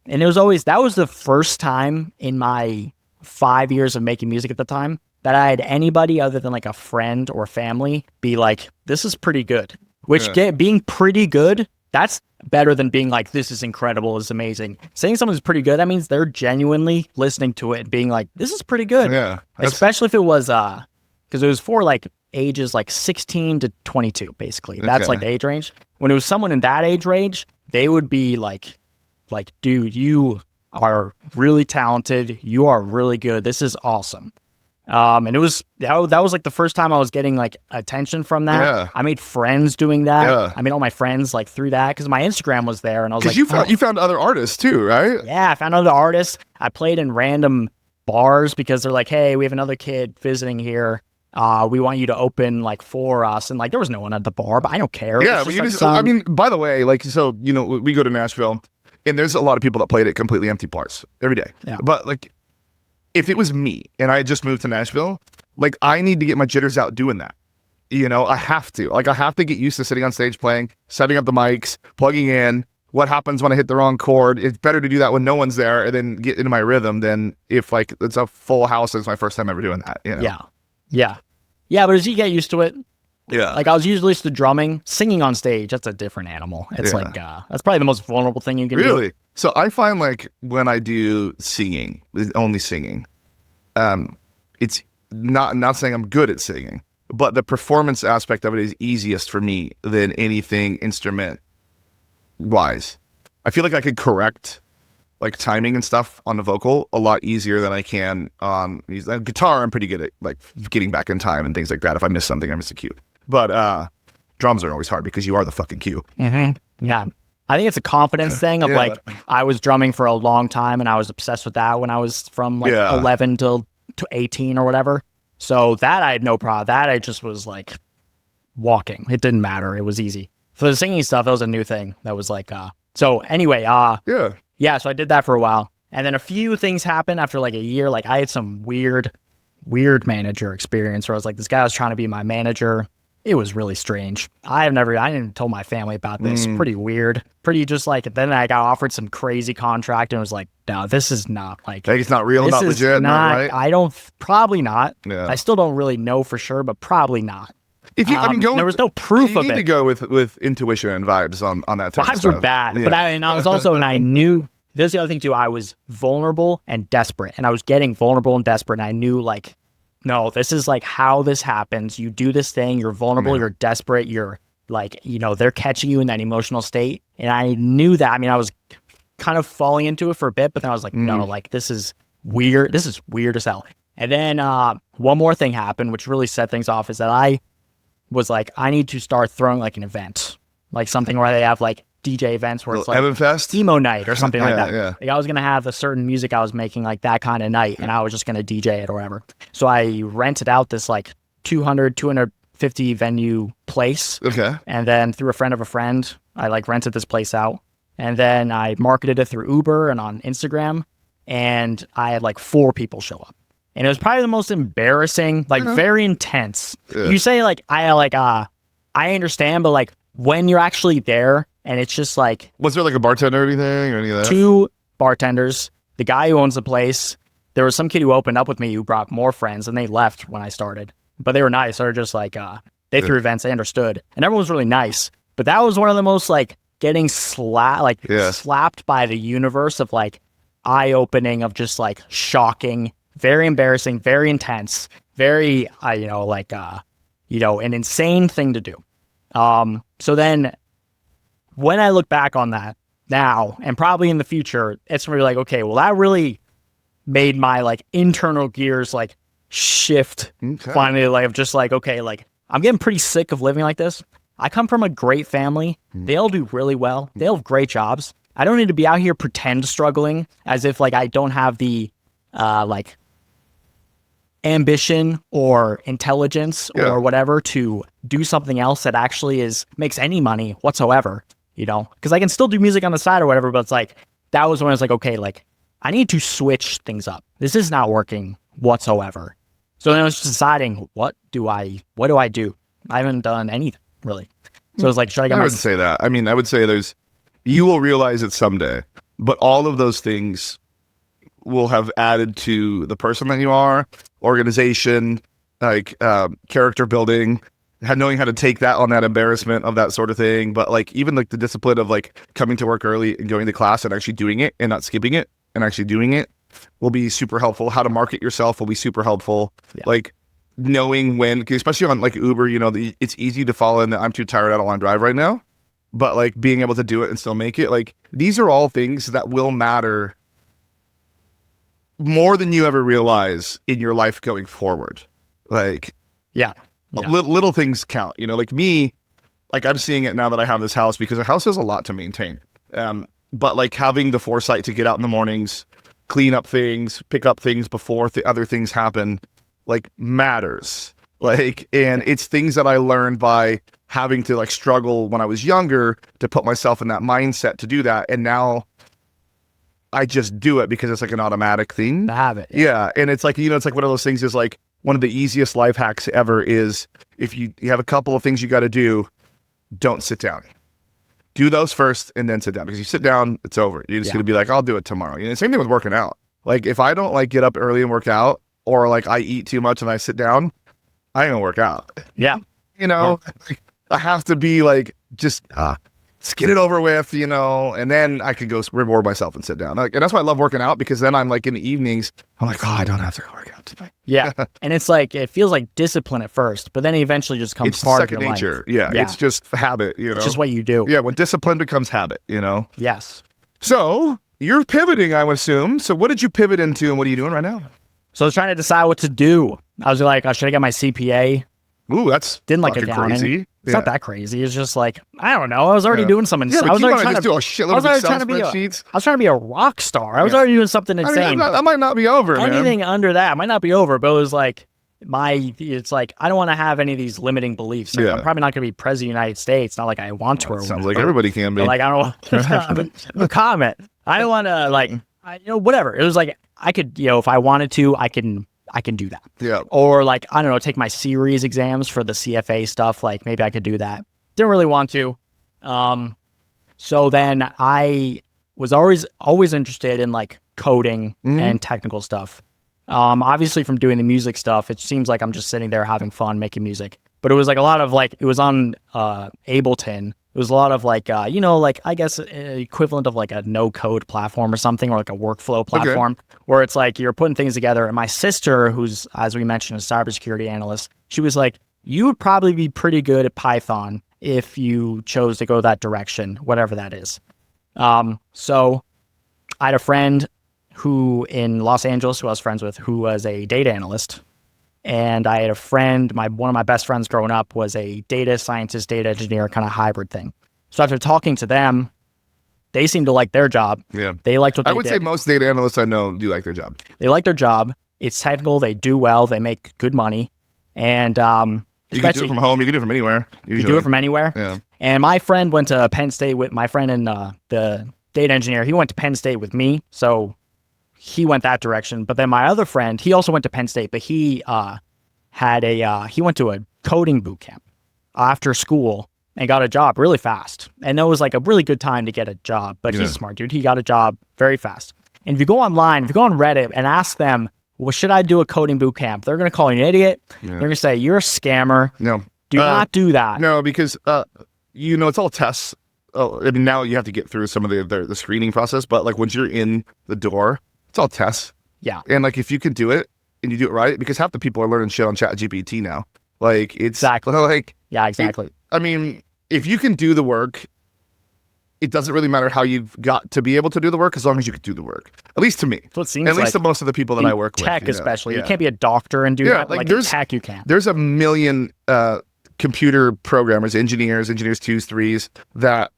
And that was the first time in my 5 years of making music at the time that I had anybody other than like a friend or family be like, this is pretty good. Which being pretty good, that's better than being like, this is incredible, this is amazing. Saying something's pretty good, that means they're genuinely listening to it and being like, this is pretty good. Yeah. Especially if it was, because it was for like ages like 16 to 22, basically. That's like the age range. When it was someone in that age range, they would be like, dude, you are really talented. You are really good. This is awesome. And it was that was like the first time I was getting like attention from that. Yeah. I made friends doing that. Yeah. I made all my friends like through that because my Instagram was there, and I was like, you found other artists too, right? Yeah, I found other artists. I played in random bars because they're like, hey, we have another kid visiting here. We want you to open like for us. And like, there was no one at the bar, but I don't care. Yeah, but I mean, by the way, like, so, you know, we go to Nashville and there's a lot of people that played at completely empty bars every day. Yeah. But like, if it was me and I had just moved to Nashville, like, I need to get my jitters out doing that. You know, I have to. Like, I have to get used to sitting on stage playing, setting up the mics, plugging in. What happens when I hit the wrong chord? It's better to do that when no one's there and then get into my rhythm than if like it's a full house. It's my first time ever doing that. You know? Yeah. But as you get used to it, yeah. Like I was usually used to drumming, singing on stage. That's a different animal. It's like that's probably the most vulnerable thing you can do. Really? So I find like when I do singing, only singing, it's not saying I'm good at singing, but the performance aspect of it is easiest for me than anything instrument wise. I feel like I could correct like timing and stuff on the vocal a lot easier than I can on guitar. I'm pretty good at like getting back in time and things like that. If I miss something, I miss a cue. But drums are always hard because you are the fucking cue. Mm-hmm. Yeah. I think it's a confidence thing of like, I was drumming for a long time and I was obsessed with that when I was from like 11 to 18 or whatever. So that I had no problem. That I just was like walking. It didn't matter. It was easy. For the singing stuff, that was a new thing. That was like, so anyway, yeah, so I did that for a while. And then a few things happened after like a year. Like I had some weird manager experience where I was like, this guy was trying to be my manager. It was really strange. I didn't tell my family about this. Pretty weird. Pretty just like, then I got offered some crazy contract and was like, no, this is not like. It's not real, not legit, right? Probably not. Yeah. I still don't really know for sure, but probably not. If you, there was no proof of it. You need to go with intuition and vibes on that type of stuff. Vibes were bad, but I was also, and I knew, this is the other thing too, I was vulnerable and desperate, and I was getting vulnerable and desperate, and I knew like, no, this is like how this happens. You do this thing, you're vulnerable, you're desperate, you're like, you know, they're catching you in that emotional state, and I knew that. I mean, I was kind of falling into it for a bit, but then I was like, no, like this is weird. This is weird as hell. And then one more thing happened, which really set things off, is that I was like, I need to start throwing like an event, like something where they have like DJ events where it's like Evan Fest? emo night or something like that. Yeah. Like I was going to have a certain music I was making like that kind of night, and I was just going to DJ it or whatever. So I rented out this like 250 venue place. Okay. And then through a friend of a friend, I like rented this place out, and then I marketed it through Uber and on Instagram, and I had like 4 people show up. And it was probably the most embarrassing, like very intense. Yeah. You say like, I understand, but like when you're actually there and it's just like. Was there like a bartender or anything or any of that? 2 bartenders, the guy who owns the place. There was some kid who opened up with me who brought more friends, and they left when I started. But they were nice. They were just like, they threw events, they understood. And everyone was really nice. But that was one of the most like getting slapped by the universe of like eye-opening of just like shocking, very embarrassing, very intense, very, an insane thing to do. So then when I look back on that now, and probably in the future, it's really like, okay, well, that really made my like internal gears like shift finally, like of just like, okay, like I'm getting pretty sick of living like this. I come from a great family. They all do really well. They all have great jobs. I don't need to be out here pretend struggling as if like I don't have the like ambition or intelligence or whatever to do something else that actually makes any money whatsoever, because I can still do music on the side or whatever, but it's like, that was when I was like, okay, like I need to switch things up. This is not working whatsoever. So then I was just deciding, what do I do? I haven't done anything really. So I was like, should I get I wouldn't say that. I mean, I would say you will realize it someday, but all of those things will have added to the person that you are, organization, like character building, knowing how to take that on that embarrassment of that sort of thing. But like even like the discipline of like coming to work early and going to class and actually doing it and not skipping it and actually doing it will be super helpful. How to market yourself will be super helpful. Yeah. Like knowing when, especially on like Uber, it's easy to fall in that I'm too tired, I don't want to drive right now. But like being able to do it and still make it, like these are all things that will matter more than you ever realize in your life going forward. Like, little things count, like me, like I'm seeing it now that I have this house, because a house has a lot to maintain. But like having the foresight to get out in the mornings, clean up things, pick up things before other things happen, like matters. Like, and it's things that I learned by having to like struggle when I was younger to put myself in that mindset to do that. And now I just do it because it's like an automatic thing. The habit. Yeah. And it's like, it's like one of those things is like one of the easiest life hacks ever is if you have a couple of things you got to do, don't sit down. Do those first and then sit down, because you sit down, it's over. You're just going to be like, I'll do it tomorrow. Same thing with working out. Like if I don't like get up early and work out, or like I eat too much and I sit down, I ain't gonna work out. Yeah. Like, I have to be like, just get it over with, and then I can go reward myself and sit down. Like, and that's why I love working out, because then I'm like in the evenings, I'm like, I don't have to go work out tonight. Yeah. And it's like, it feels like discipline at first, but then it eventually just becomes part of your nature. life. Yeah. It's just habit, It's just what you do. Yeah. When discipline becomes habit, Yes. So you're pivoting, I would assume. So what did you pivot into and what are you doing right now? So I was trying to decide what to do. I was like, should I get my CPA? Ooh, that's didn't like accounting. Crazy. It's not that crazy. It's just like, I don't know. I was already doing something. Yeah, I was already trying to do a shitload of Excel spreadsheets. I was trying to be a rock star. I was already doing something insane. That might not be over, man. Anything under that might not be over, but it was like, it's like, I don't want to have any of these limiting beliefs. Like, I'm probably not going to be president of the United States. Not like I want to. Sounds like everybody can be. But like, I don't want a comment. I don't want to like, whatever. It was like, I could, if I wanted to, I can do that. Yeah. Or like, I don't know, take my series exams for the CFA stuff. Like maybe I could do that. Didn't really want to. So then I was always interested in like coding and technical stuff. Obviously from doing the music stuff, it seems like I'm just sitting there having fun making music. But it was like a lot of like, it was on Ableton. It was a lot of like, like I guess equivalent of like a no code platform or something, or like a workflow platform where it's like you're putting things together. And my sister, who's, as we mentioned, a cybersecurity analyst, she was like, you would probably be pretty good at Python if you chose to go that direction, whatever that is. So I had a friend who in Los Angeles, who I was friends with, who was a data analyst. And I had a friend, one of my best friends growing up was a data scientist, data engineer kind of hybrid thing. So after talking to them, they seemed to like their job. Yeah. They liked what they did. I would say most data analysts I know do like their job. They like their job. It's technical. They do well. They make good money. And you can do it from home. You can do it from anywhere. Usually. You can do it from anywhere. Yeah. And my friend went to Penn State with my friend and the data engineer. He went to Penn State with me. So he went that direction. But then my other friend, he also went to Penn State, but he he went to a coding boot camp after school and got a job really fast. And that was like a really good time to get a job. But he's a smart dude. He got a job very fast. And if you go online, if you go on Reddit and ask them, well, should I do a coding boot camp? They're going to call you an idiot. Yeah. They're going to say, you're a scammer. No. Do not do that. No, because, it's all tests. Oh, I mean, now you have to get through some of the screening process. But like once you're in the door, it's all tests. Yeah. And like if you can do it and you do it right, because half the people are learning shit on ChatGPT now. Like it's exactly like, yeah, exactly. I mean, if you can do the work, it doesn't really matter how you've got to be able to do the work, as long as you can do the work. At least to me. That's what it seems at least like to most of the people that I work tech with. Especially. You can't be a doctor and do that. Like in tech, you can. There's a million computer programmers, engineers 2s, 3s that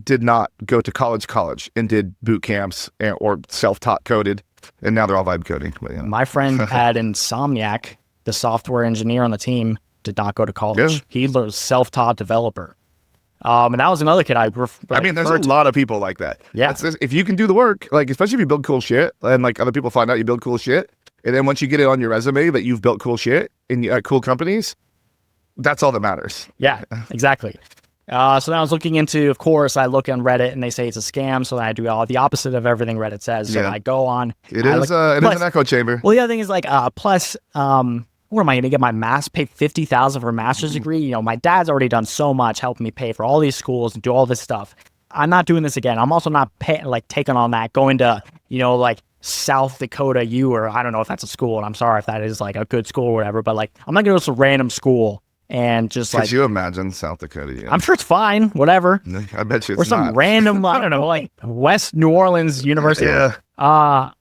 did not go to college and did boot camps or self-taught coded, and now they're all vibe coding. But, My friend had Insomniac, the software engineer on the team, did not go to college. Yeah. He was self-taught developer. And that was another kid I mean, there's a lot of people like that. Yeah. If you can do the work, like, especially if you build cool shit, and like other people find out you build cool shit, and then once you get it on your resume that you've built cool shit in cool companies, that's all that matters. Yeah, exactly. So then I was looking into, of course, I look on Reddit and they say it's a scam. So then I do all the opposite of everything Reddit says. So I go on. It is an echo chamber. Well, the other thing is like, plus, where am I going to get my pay $50,000 for a master's degree? You know, my dad's already done so much helping me pay for all these schools and do all this stuff. I'm not doing this again. I'm also not taking on that, going to, like South Dakota U, or I don't know if that's a school. And I'm sorry if that is like a good school or whatever, but like, I'm not going to go to some random school and just Could you imagine South Dakota? Yeah. I'm sure it's fine, whatever. I bet you it's or some not. random, I don't know, like West New Orleans University. Yeah.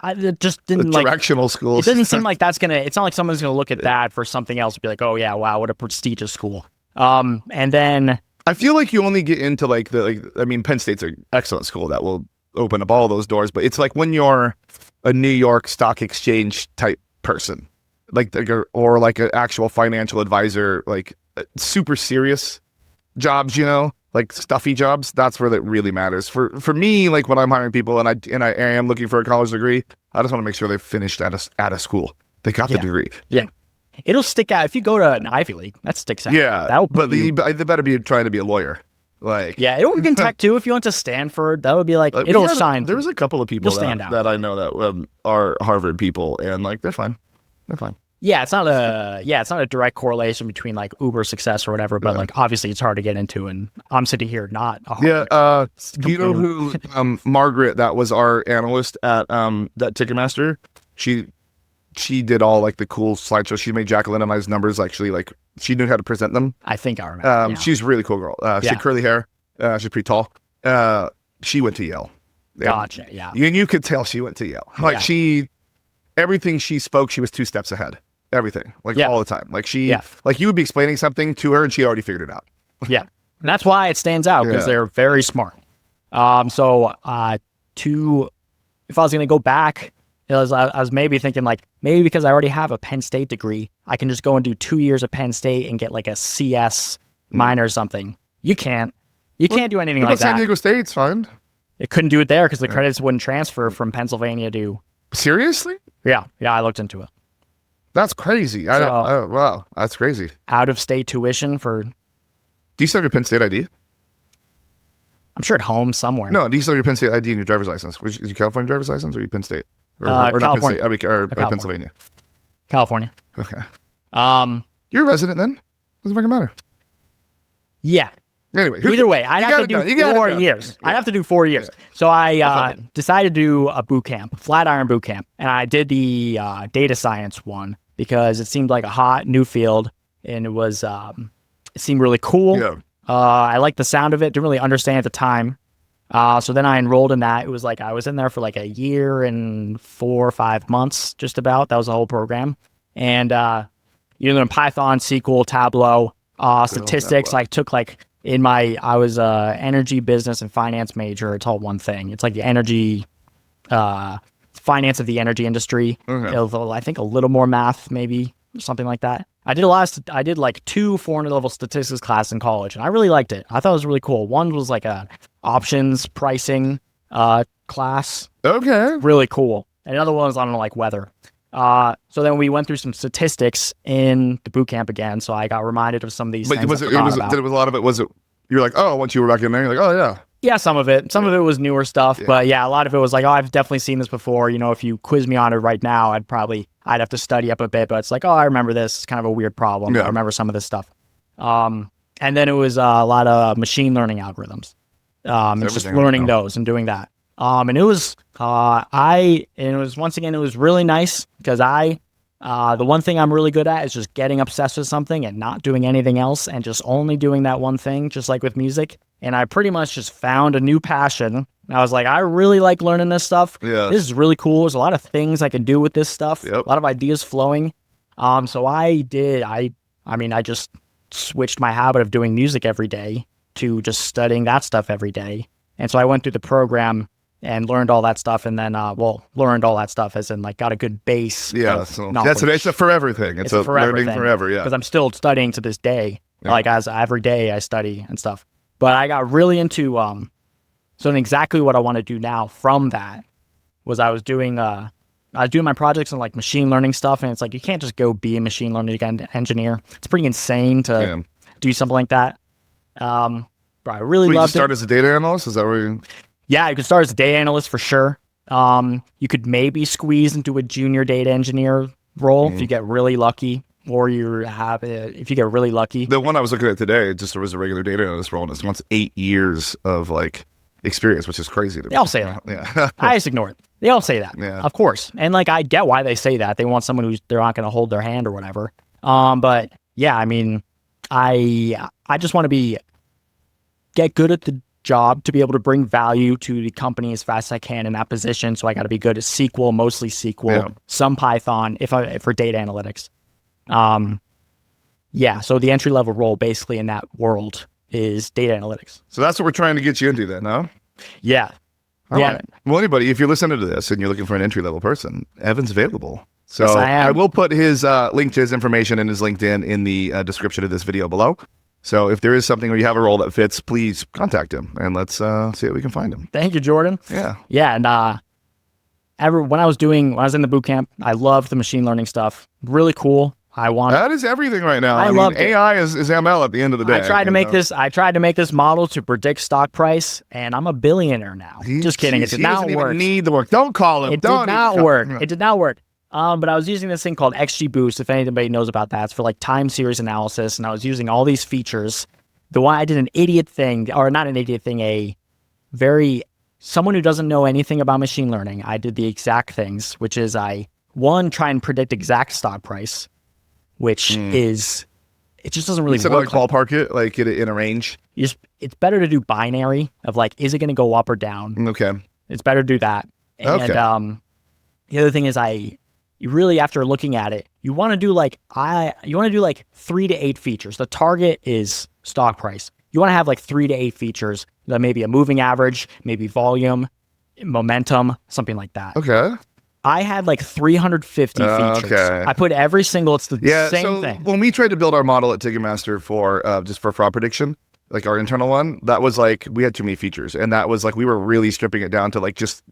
It just didn't directional schools. It doesn't seem like it's not like someone's going to look at that for something else and be like, oh yeah, wow, what a prestigious school. And then I feel like you only get into Penn State's an excellent school that will open up all those doors. But it's like when you're a New York Stock Exchange type person, or like an actual financial advisor, like super serious jobs, like stuffy jobs. That's where that really matters. For me, like when I'm hiring people and I am looking for a college degree, I just want to make sure they've finished at a school. They got the degree. Yeah. It'll stick out. If you go to an Ivy League, that sticks out. Yeah. But they better be trying to be a lawyer. Like, yeah, it'll be in tech too. If you went to Stanford, that would be like, it'll shine. There was a couple of people that I know that are Harvard people, and like they're fine. They're fine. Yeah, it's not a direct correlation between like Uber success or whatever, but like obviously it's hard to get into, and I'm sitting here not a Harvard. Do you know who Margaret, that was our analyst at that Ticketmaster? She did all like the cool slideshows. She made Jacqueline and I's numbers actually, like she knew how to present them. I think I remember. She's a really cool girl. She had curly hair. She's pretty tall. She went to Yale. Gotcha. Yeah. You could tell she went to Yale. Like everything she spoke, she was 2 steps ahead. Everything, like all the time. Like like you would be explaining something to her and she already figured it out. Yeah. And that's why it stands out, because they're very smart. If I was going to go back, I was maybe thinking like, maybe because I already have a Penn State degree, I can just go and do 2 years of Penn State and get like a CS minor or something. You can't do anything like that. San Diego State's fine. It couldn't do it there because the credits wouldn't transfer from Pennsylvania to. Seriously? Yeah, I looked into it. That's crazy. Wow, that's crazy. Out of state tuition for. Do you still have your Penn State ID? I'm sure at home somewhere. No, do you still have your Penn State ID and your driver's license? Is your California driver's license or your Penn State? Or California. not Penn State, or Pennsylvania? California. Okay. You're a resident then? Doesn't fucking matter. Yeah. Anyway, either way, I'd have to do 4 years. I'd have to do 4 years. So I decided to do a boot camp, Flatiron boot camp, and I did the data science one because it seemed like a hot new field, and it seemed really cool. Yeah. I liked the sound of it. Didn't really understand at the time. So then I enrolled in that. It was like I was in there for like a year and 4 or 5 months, just about. That was the whole program. And you learn Python, SQL, Tableau, statistics. I took like. I was a energy business and finance major. It's all one thing. It's like the energy, finance of the energy industry. Okay. I think a little more math, maybe something like that. I did like 2 400 level statistics class in college, and I really liked it. I thought it was really cool. One was like a options pricing class. Okay. Really cool. And another one was on like weather. So then we went through some statistics in the boot camp again. So I got reminded of some of these things. Was a lot of it, was it, you were like, oh, once you were back in there, you're like, oh yeah. Yeah, some of it was newer stuff, but yeah, a lot of it was like, oh, I've definitely seen this before. If you quiz me on it right now, I'd have to study up a bit, but it's like, oh, I remember this. It's kind of a weird problem. Yeah. I remember some of this stuff. And then it was a lot of machine learning algorithms. It's just learning those and doing that. And it was, once again, it was really nice because the one thing I'm really good at is just getting obsessed with something and not doing anything else and just only doing that one thing, just like with music. And I pretty much just found a new passion. I was like, I really like learning this stuff. Yeah. This is really cool. There's a lot of things I can do with this stuff. Yep. A lot of ideas flowing. So I just switched my habit of doing music every day to just studying that stuff every day. And so I went through the program and learned all that stuff, and then, learned all that stuff as in, like, got a good base. Yeah, so it's a forever thing. It's a learning forever, yeah. Because I'm still studying to this day. Yeah. Like, as every day I study and stuff. But I got really into, so exactly what I want to do now from that was I was doing my projects and, like, machine learning stuff, and it's like, you can't just go be a machine learning engineer. It's pretty insane to do something like that. But I really loved it. You start as a data analyst? Is that where you... Yeah, you could start as a data analyst for sure. You could maybe squeeze into a junior data engineer role if you get really lucky, or if you get really lucky. The one I was looking at today, just was a regular data analyst role, and it wants 8 years of like experience, which is crazy to me. They all say that. Yeah, I just ignore it. They all say that. Yeah, of course. And like I get why they say that. They want someone they're not going to hold their hand or whatever. But yeah, I mean, I just want to get good at the job to be able to bring value to the company as fast as I can in that position. So I got to be good at SQL, mostly SQL, some Python for data analytics. So the entry level role basically in that world is data analytics. So that's what we're trying to get you into then, huh? Yeah. All Yeah. right. Well, anybody, if you're listening to this and you're looking for an entry-level person, Evan's available. So Yes, I am. I will put his link to his information and his LinkedIn in the description of this video below. So if there is something where you have a role that fits, please contact him and let's see if we can find him. Thank you, Jordan. Yeah. Yeah, and when I was in the boot camp, I loved the machine learning stuff. Really cool. That is everything right now. I mean, loved it. AI is ML at the end of the day. I tried to make this model to predict stock price, and I'm a billionaire now. Just kidding. It did not He work. doesn't even need the work. Don't call him. It did not work. It did not work. But I was using this thing called XGBoost, if anybody knows about that. It's for like time series analysis, and I was using all these features. The one I did an idiot thing, or not an idiot thing, someone who doesn't know anything about machine learning. I did the exact things, which is try and predict exact stock price, which is, it just doesn't really Instead work. of like ballpark it, like get it in a range. It's better to do binary of like, is it going to go up or down? Okay. It's better to do that. And Okay. the other thing is you really, after looking at it, you want to do like 3 to 8 features. The target is stock price. You want to have like 3 to 8 features that maybe a moving average, maybe volume, momentum, something like that. Okay. I had like 350 features. Okay. I put every single, it's the same thing. When we tried to build our model at Ticketmaster for just for fraud prediction, like our internal one, that was like we had too many features, and that was like we were really stripping it down to like just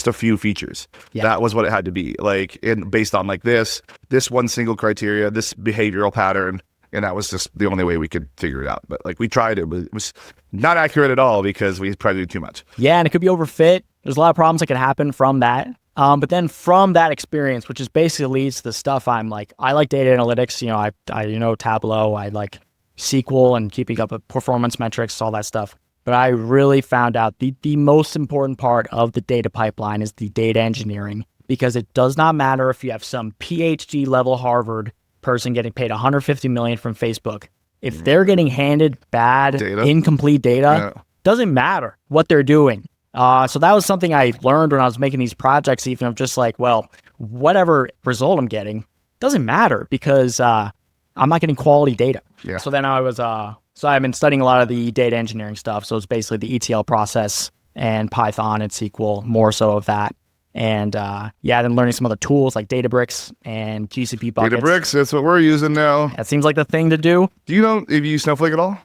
a few features. Yeah. That was what it had to be, like based on like this one single criteria, this behavioral pattern, and that was just the only way we could figure it out. But like we tried it, but it was not accurate at all because we tried to do too much. Yeah, and it could be overfit. There's a lot of problems that could happen from that. But then from that experience, which is basically leads to the stuff I like data analytics. I Tableau. I like SQL and keeping up with performance metrics, all that stuff. But I really found out the most important part of the data pipeline is the data engineering, because it does not matter if you have some PhD level Harvard person getting paid $150 million from Facebook. If they're getting handed bad, incomplete data, doesn't matter what they're doing. So that was something I learned when I was making these projects, even of just like, well, whatever result I'm getting doesn't matter because I'm not getting quality data. Yeah. So then I've been studying a lot of the data engineering stuff. So it's basically the ETL process and Python and SQL, more so of that. And then learning some other tools like Databricks and GCP buckets. Databricks, that's what we're using now. That seems like the thing to do. Do you know if you use Snowflake at all?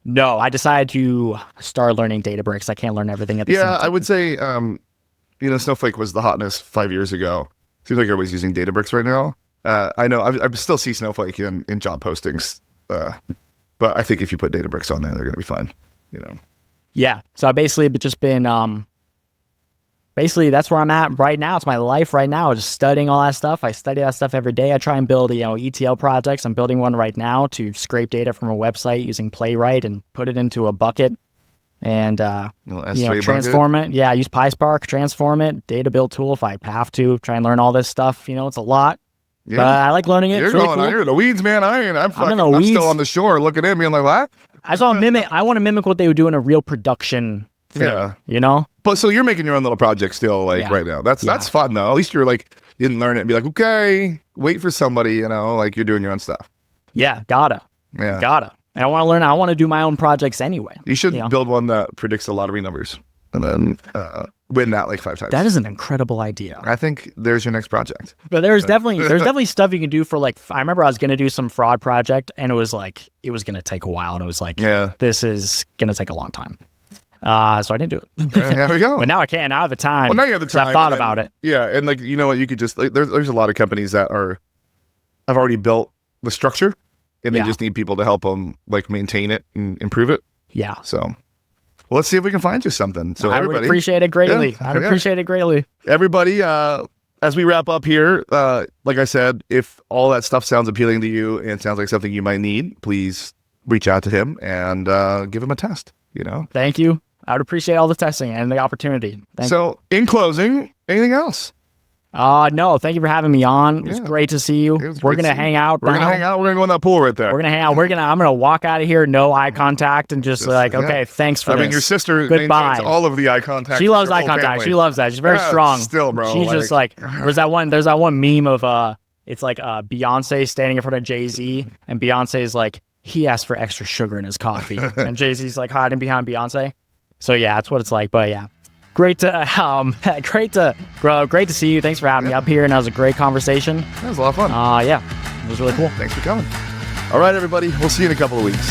No, I decided to start learning Databricks. I can't learn everything at the same time. Yeah, I would say, Snowflake was the hotness 5 years ago. Seems like everybody's using Databricks right now. I know I still see Snowflake in job postings, but I think if you put Databricks on there, they're going to be fine. Yeah. So I basically just been that's where I'm at right now. It's my life right now, just studying all that stuff. I study that stuff every day. I try and build ETL projects. I'm building one right now to scrape data from a website using Playwright and put it into a bucket and transform it. Yeah, I use PySpark, transform it, data build tool if I have to, try and learn all this stuff. It's a lot. Yeah. But I like learning it. You're in the weeds, man. I'm still on the shore looking in, being like, what? I want to mimic what they would do in a real production thing, But so you're making your own little project still, right now. That's fun though. At least you're like, you didn't learn it and be like, okay, wait for somebody, like you're doing your own stuff. Yeah, gotta. And I want to learn. I want to do my own projects anyway. You should build one that predicts the lottery numbers and then win that like 5 times. That is an incredible idea. I think there's your next project. But there's definitely stuff you can do for like, I remember I was going to do some fraud project and it was going to take a while. And it was like, this is going to take a long time. So I didn't do it. There we go. But now I can. Now I have the time. Well, now you have the time. I've thought about it. Yeah, and like you could just there's a lot of companies that have already built the structure, and they just need people to help them like maintain it and improve it. Yeah. So, well, let's see if we can find you something. So I would appreciate it greatly. Yeah, I'd appreciate it greatly. Everybody, as we wrap up here, like I said, if all that stuff sounds appealing to you and sounds like something you might need, please reach out to him and give him a test. Thank you. I would appreciate all the testing and the opportunity. In closing, anything else? No, thank you for having me on. It was great to see you. We're going to hang out. We're going to hang out. We're going to go in that pool right there. We're going to hang out. I'm going to walk out of here, no eye contact, and just okay, thanks for this. I mean, your sister Goodbye. all of the eye contact. She loves eye contact. Family. She loves that. She's very strong. Still, bro. She's just like, there's that one meme of, it's like Beyonce standing in front of Jay-Z, and Beyonce's like, he asked for extra sugar in his coffee. And Jay-Z's like hiding behind Beyonce. So yeah, that's what it's like. But yeah. Great to see you. Thanks for having me up here, and that was a great conversation. That was a lot of fun. Yeah, it was really cool. Thanks for coming. All right, everybody. We'll see you in a couple of weeks.